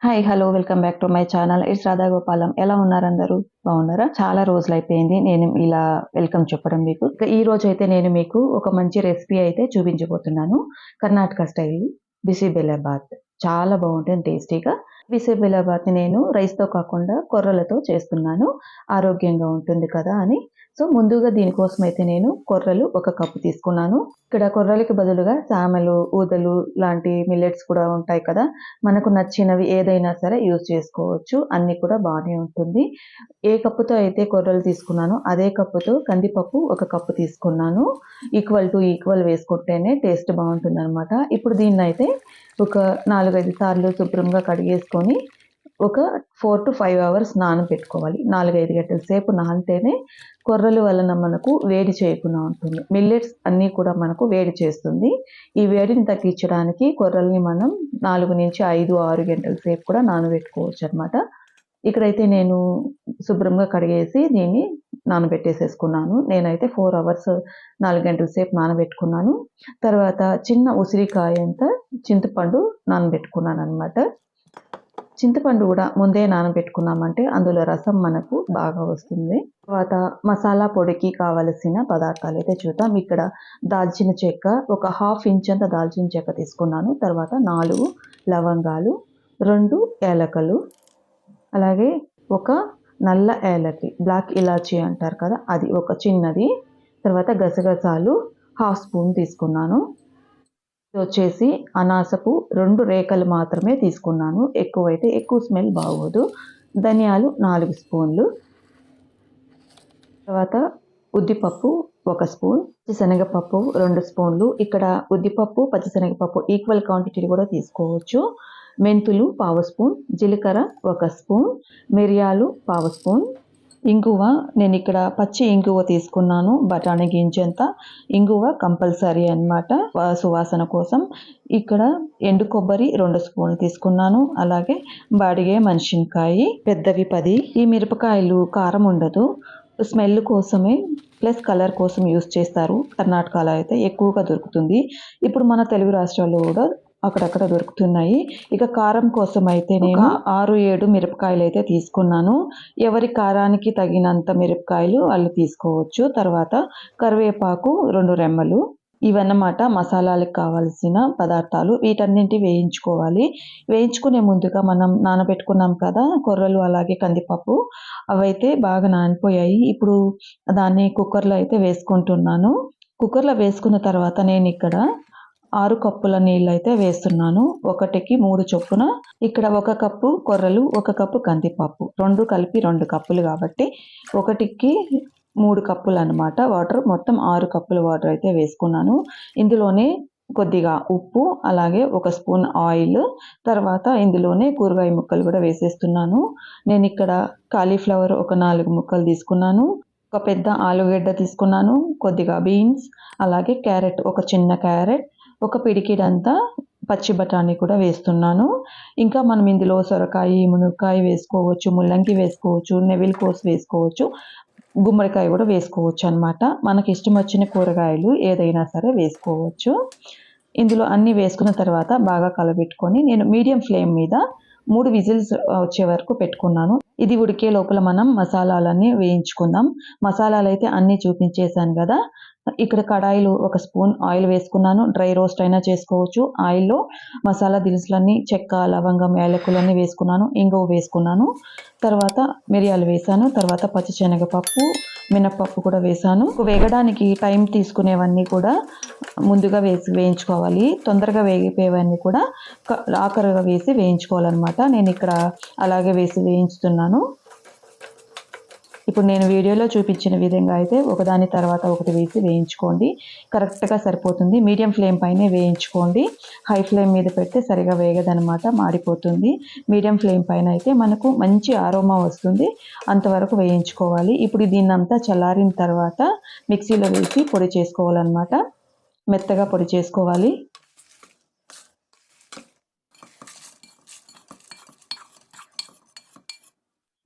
Hi hello welcome back to my channel. It's Radha Gopalam. ఎలా ఉన్నారు అందరూ? బాగున్నారా? చాలా రోజులైపోయింది నేను ఇలా వెల్కమ్ చెప్పడం మీకు. ఈ రోజు అయితే నేను మీకు ఒక మంచి రెసిపీ అయితే చూపించబోతున్నాను. కర్ణాటక స్టైల్ బిసిబెలాబాత్. చాలా బాగుంటుంది టేస్టీగా. బిసిబెలాబాత్ నేను రైస్తో కాకుండా కొర్రలతో చేస్తున్నాను. ఆరోగ్యంగా ఉంటుంది కదా అని. సో ముందుగా దీనికోసం అయితే నేను కొర్రలు 1 కప్పు తీసుకున్నాను. ఇక్కడ కొర్రలకి బదులుగా సామెలు, ఊదలు లాంటి మిల్లెట్స్ కూడా ఉంటాయి కదా! మనకు నచ్చినవి ఏదైనా సరే యూజ్ చేసుకోవచ్చు. అన్నీ కూడా బానే ఉంటుంది. ఏ కప్పుతో అయితే కొర్రలు తీసుకున్నానో అదే కప్పుతో కందిపప్పు 1 కప్పు తీసుకున్నాను. ఈక్వల్ టు ఈక్వల్ వేసుకుంటేనే టేస్ట్ బావుంటుందనమాట. ఇప్పుడు దీన్నైతే ఒక 4, 5 సార్లు శుభ్రంగా కడిగేసుకొని ఒక 4-5 అవర్స్ నానబెట్టుకోవాలి. 4, 5 గంటల సేపు నానితేనే కొర్రల వలన మనకు వేడి చేయకుండా ఉంటుంది. మిల్లెట్స్ అన్నీ కూడా మనకు వేడి చేస్తుంది. ఈ వేడిని తగ్గించడానికి కొర్రల్ని మనం 4-5, 6 గంటల సేపు కూడా నానబెట్టుకోవచ్చనమాట. ఇక్కడైతే నేను శుభ్రంగా కడిగేసి దీన్ని నానబెట్టేసేసుకున్నాను. నేనైతే 4 అవర్స్ 4 గంటల సేపు నానబెట్టుకున్నాను. తర్వాత చిన్న ఉసిరికాయంత చింతపండు నానబెట్టుకున్నాననమాట. చింతపండు కూడా ముందే నానబెట్టుకున్నామంటే అందులో రసం మనకు బాగా వస్తుంది. తర్వాత మసాలా పొడికి కావలసిన పదార్థాలైతే చూద్దాం. ఇక్కడ దాల్చిన చెక్క ఒక 1/2 ఇంచ్ అంత దాల్చిన చెక్క తీసుకున్నాను. తర్వాత 4 లవంగాలు, 2 ఏలకలు, అలాగే ఒక నల్ల ఏలకి బ్లాక్ ఇలాచీ అంటారు కదా అది ఒక చిన్నది. తర్వాత గసగసాలు 1/2 స్పూన్ తీసుకున్నాను. ఇది వచ్చేసి అనాసపు 2 రేకలు మాత్రమే తీసుకున్నాను. ఎక్కువైతే ఎక్కువ స్మెల్ బాగోదు. ధనియాలు 4 స్పూన్లు. తర్వాత ఉద్దిపప్పు 1 స్పూన్, పచ్చిశనగపప్పు 2 స్పూన్లు. ఇక్కడ ఉద్దిపప్పు, పచ్చిశనగపప్పు ఈక్వల్ క్వాంటిటీ కూడా తీసుకోవచ్చు. మెంతులు 1/2 స్పూన్, జీలకర్ర 1 స్పూన్, మిరియాలు 1/2 స్పూన్, ఇంగువ నేనిక్కడ పచ్చి ఇంగువ తీసుకున్నాను. బఠానీ గింజంత ఇంగువ కంపల్సరీ అనమాట సువాసన కోసం. ఇక్కడ ఎండు కొబ్బరి 2 స్పూన్లు తీసుకున్నాను. అలాగే బాడిగే మనిషినకాయి పెద్దవి 10. ఈ మిరపకాయలు కారం ఉండదు. స్మెల్ కోసమే ప్లస్ కలర్ కోసం యూజ్ చేస్తారు. కర్ణాటకలో అయితే ఎక్కువగా దొరుకుతుంది. ఇప్పుడు మన తెలుగు రాష్ట్రాల్లో కూడా అక్కడక్కడ దొరుకుతున్నాయి. ఇక కారం కోసం అయితే నేను 6, 7 మిరపకాయలు అయితే తీసుకున్నాను. ఎవరి కారానికి తగినంత మిరపకాయలు వాళ్ళు తీసుకోవచ్చు. తర్వాత కరివేపాకు 2 రెమ్మలు. ఇవన్నమాట మసాలాలకు కావాల్సిన పదార్థాలు. వీటన్నింటి వేయించుకోవాలి. వేయించుకునే ముందుగా మనం నానబెట్టుకున్నాం కదా కొర్రలు అలాగే కందిపప్పు, అవైతే బాగా నానిపోయాయి. ఇప్పుడు దాన్ని కుక్కర్లో అయితే వేసుకుంటున్నాను. కుక్కర్లో వేసుకున్న తర్వాత నేను ఇక్కడ 6 కప్పుల నీళ్ళైతే వేస్తున్నాను. 1కి 3 చొప్పున. ఇక్కడ 1 కప్పు కొర్రలు, 1 కప్పు కందిపప్పు 2 కలిపి 2 కప్పులు కాబట్టి 1కి 3 కప్పులు అనమాట వాటర్. మొత్తం 6 కప్పుల వాటర్ అయితే వేసుకున్నాను. ఇందులోనే కొద్దిగా ఉప్పు, అలాగే 1 స్పూన్ ఆయిల్, తర్వాత ఇందులోనే కూరగాయ ముక్కలు కూడా వేసేస్తున్నాను. నేను ఇక్కడ కాలీఫ్లవర్ ఒక 4 ముక్కలు తీసుకున్నాను. ఒక పెద్ద ఆలుగడ్డ తీసుకున్నాను. కొద్దిగా బీన్స్, అలాగే క్యారెట్ ఒక చిన్న క్యారెట్, ఒక పిడికిడంతా పచ్చి బఠానీ కూడా వేస్తున్నాను. ఇంకా మనం ఇందులో సొరకాయ, మునక్కాయ వేసుకోవచ్చు, ముల్లంగి వేసుకోవచ్చు, నెవిల్ కోస్ వేసుకోవచ్చు, గుమ్మడికాయ కూడా వేసుకోవచ్చు అనమాట. మనకి ఇష్టం వచ్చిన కూరగాయలు ఏదైనా సరే వేసుకోవచ్చు. ఇందులో అన్నీ వేసుకున్న తర్వాత బాగా కలబెట్టుకొని నేను మీడియం ఫ్లేమ్ మీద 3 విజిల్స్ వచ్చే వరకు పెట్టుకున్నాను. ఇది ఉడికే లోపల మనం మసాలాలన్నీ వేయించుకుందాం. మసాలాలు అయితే అన్నీ చూపించేశాను కదా. ఇక్కడ కడాయిలో 1 స్పూన్ ఆయిల్ వేసుకున్నాను. డ్రై రోస్ట్ అయినా చేసుకోవచ్చు. ఆయిల్లో మసాలా దినుసులన్నీ చెక్క, లవంగం, యాలకులన్నీ వేసుకున్నాను. ఇంగువ వేసుకున్నాను. తర్వాత మిరియాలు వేసాను. తర్వాత పచ్చిశనగపప్పు, మినప్పప్పు కూడా వేసాను. వేగడానికి టైం తీసుకునేవన్నీ కూడా ముందుగా వేయించుకోవాలి. తొందరగా వేగిపోయేవన్నీ కూడా ఆఖరుగా వేసి వేయించుకోవాలన్నమాట. నేను ఇక్కడ అలాగే వేసి వేయించుతున్నాను. ఇప్పుడు నేను వీడియోలో చూపించిన విధంగా అయితే ఒకదాని తర్వాత ఒకటి వేసి వేయించుకోండి. కరెక్ట్గా సరిపోతుంది. మీడియం ఫ్లేమ్ పైనే వేయించుకోండి. హై ఫ్లేమ్ మీద పెడితే సరిగా వేగదనమాట, మాడిపోతుంది. మీడియం ఫ్లేమ్ పైన అయితే మనకు మంచి ఆరోమా వస్తుంది. అంతవరకు వేయించుకోవాలి. ఇప్పుడు దీన్నంతా చల్లారిన తర్వాత మిక్సీలో వేసి పొడి చేసుకోవాలన్నమాట. మెత్తగా పొడి చేసుకోవాలి.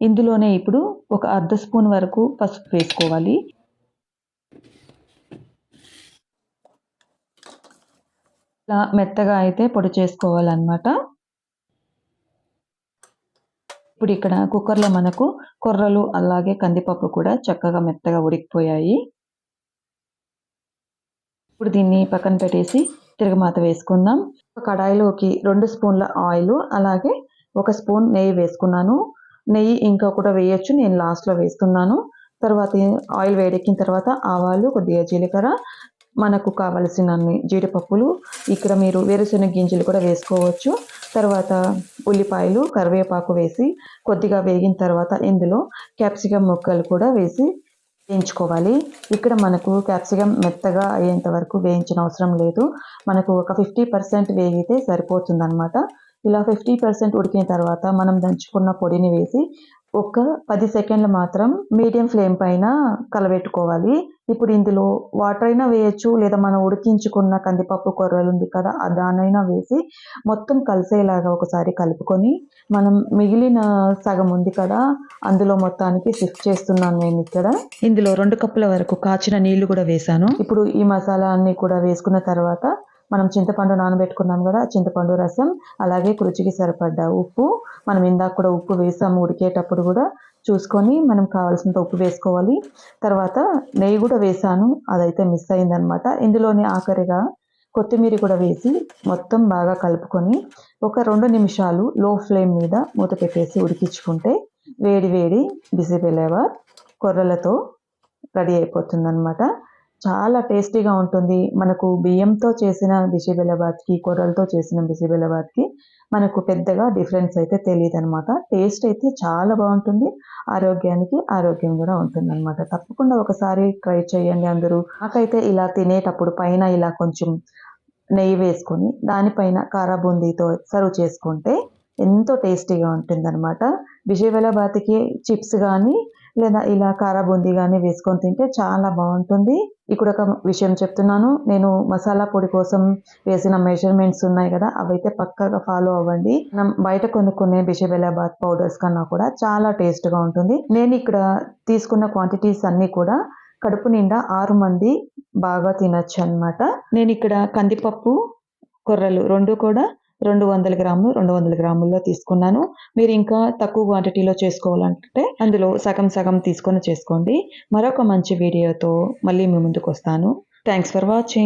ఇందులోనే ఇప్పుడు ఒక అర్ధ స్పూన్ వరకు పసుపు వేసుకోవాలి. ఇలా మెత్తగా అయితే పొడి చేసుకోవాలన్నమాట. ఇప్పుడు ఇక్కడ కుక్కర్లో మనకు కొర్రలు అలాగే కందిపప్పు కూడా చక్కగా మెత్తగా ఉడికిపోయాయి. ఇప్పుడు దీన్ని పక్కన పెట్టేసి తిరగమాత వేసుకుందాం. కడాయిలోకి 2 స్పూన్ల ఆయిల్ అలాగే 1 స్పూన్ నెయ్యి వేసుకున్నాను. నెయ్యి ఇంకా కూడా వేయొచ్చు, నేను లాస్ట్లో వేస్తున్నాను. తర్వాత ఆయిల్ వేడెక్కిన తర్వాత ఆవాలు, కొద్దిగా జీలకర్ర, మనకు కావలసినన్ని జీడిపప్పులు, ఇక్కడ మీరు వేరుశెనగ గింజలు కూడా వేసుకోవచ్చు. తర్వాత ఉల్లిపాయలు, కరివేపాకు వేసి కొద్దిగా వేగిన తర్వాత ఇందులో క్యాప్సికమ్ ముక్కలు కూడా వేసి వేయించుకోవాలి. ఇక్కడ మనకు క్యాప్సికమ్ మెత్తగా అయ్యేంత వరకు వేయించిన అవసరం లేదు. మనకు ఒక 50% వేగితే సరిపోతుందన్నమాట. ఇలా 50% ఉడికిన తర్వాత మనం దంచుకున్న పొడిని వేసి ఒక 10 సెకండ్లు మాత్రం మీడియం ఫ్లేమ్ పైన కలబెట్టుకోవాలి. ఇప్పుడు ఇందులో వాటర్ అయినా వేయొచ్చు, లేదా మనం ఉడికించుకున్న కందిపప్పు కొర్రలు ఉంది కదా, దానైనా వేసి మొత్తం కలిసేలాగా ఒకసారి కలుపుకొని, మనం మిగిలిన సగం ఉంది కదా అందులో మొత్తానికి షిఫ్ట్ చేస్తున్నాను నేను ఇక్కడ. ఇందులో 2 కప్పుల వరకు కాచిన నీళ్లు కూడా వేసాను. ఇప్పుడు ఈ మసాలా అన్ని కూడా వేసుకున్న తర్వాత మనం చింతపండు నానబెట్టుకున్నాం కదా, చింతపండు రసం, అలాగే రుచికి సరిపడ్డ ఉప్పు, మనం ఇందాక కూడా ఉప్పు వేసాము, ఉడికేటప్పుడు కూడా చూసుకొని మనం కావాల్సినంత ఉప్పు వేసుకోవాలి. తర్వాత నెయ్యి కూడా వేసాను, అదైతే మిస్ అయిందనమాట. ఇందులోనే ఆఖరిగా కొత్తిమీర కూడా వేసి మొత్తం బాగా కలుపుకొని ఒక 2 నిమిషాలు లో ఫ్లేమ్ మీద మూత పెట్టేసి ఉడికించుకుంటే వేడి వేడి బిసిబెలేబాత్ కొర్రలతో రెడీ అయిపోతుందన్నమాట. చాలా టేస్టీగా ఉంటుంది. మనకు బియ్యంతో చేసిన బిసిబెలేబాత్కి, కొర్రలతో చేసిన బిసిబెలేబాత్కి మనకు పెద్దగా డిఫరెన్స్ అయితే తెలియదనమాట. టేస్ట్ అయితే చాలా బాగుంటుంది, ఆరోగ్యానికి ఆరోగ్యం కూడా ఉంటుందన్నమాట. తప్పకుండా ఒకసారి ట్రై చేయండి అందరూ. నాకైతే ఇలా తినేటప్పుడు పైన ఇలా కొంచెం నెయ్యి వేసుకొని దానిపైన కారా బూందీతో సర్వ్ చేసుకుంటే ఎంతో టేస్టీగా ఉంటుందన్నమాట. బిసిబెలేబాత్కి చిప్స్ కానీ లేదా ఇలా కారా బూందీ కానీ వేసుకొని తింటే చాలా బాగుంటుంది. ఇక్కడ ఒక విషయం చెప్తున్నాను, నేను మసాలా పొడి కోసం వేసిన మెజర్మెంట్స్ ఉన్నాయి కదా, అవైతే పక్కాగా ఫాలో అవ్వండి. మనం బయట కొనుక్కునే బిసిబెలేబాత్ పౌడర్స్ కన్నా కూడా చాలా టేస్ట్గా ఉంటుంది. నేను ఇక్కడ తీసుకున్న క్వాంటిటీస్ అన్నీ కూడా కడుపు నిండా 6 మంది బాగా తినచ్చు అన్నమాట. నేను ఇక్కడ కందిపప్పు, కొర్రలు 2 కూడా 200 గ్రాములు 200 గ్రాముల్లో తీసుకున్నాను. మీరు ఇంకా తక్కువ క్వాంటిటీలో చేసుకోవాలంటే అందులో సగం సగం తీసుకొని చేసుకోండి. మరొక మంచి వీడియోతో మళ్ళీ మీ ముందుకు వస్తాను. Thanks for watching.